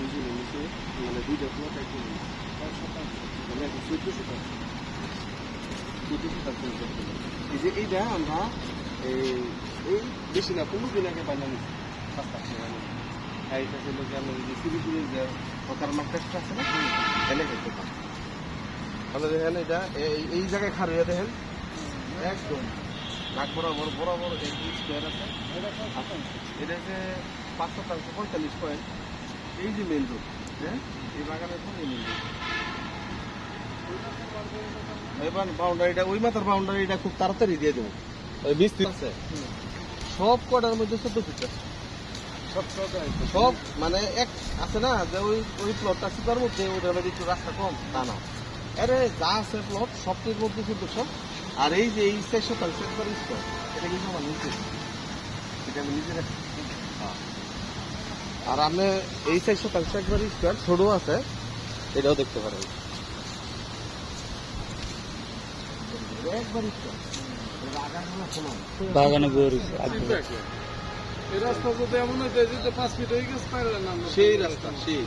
দুইজনের নিচে মানে দুইটা প্লট একজন মানে 14 শতাংশ এই যে এইটা আমরা এই বেশি না 15 দিন আগে বানানো এইটা ছিল যে আমরা যে সিরিজের যে প্রকার মার্কেটটা আছে না এনে করতে পারি আমরা দেখেন এটা এই জায়গায় খার হয়ে দেখেন একদম নাক বরাবর বরাবর এই স্কোয়ার আছে এটা হচ্ছে 5 শতাংশ 45 পয়েন্ট এই যে মেন রোড হ্যাঁ এই বাগানের পর এই মেন রোড এবার বাউন্ডারিটা ওই মাথার বাউন্ডারিটা খুব তাড়াতাড়ি দিয়ে দেবো ওই মিস্ত্রি আছে সব কটার মধ্যে 14 ফিট সব মানে এক আছে না যে ওই প্লটটা সুপার মধ্যে ওটার মধ্যে একটু রাস্তা কম তা না আরে যা আছে প্লট সবটির মধ্যে 1400 আর এই যে এই 4 শতাংশ একবার স্কোয়ার এটা কিন্তু আমার নিজে এটা আমি নিজে রাখি আর আপনি এই 4 শতাংশ একবার স্কোয়ার ছোট আছে এটাও দেখতে পারেন একবার বাগানে গরু এই রাস্তা যদি এমন হইতে যে 5 ফিট হয়ে গেছে পারলেন না সেই রাস্তা সেই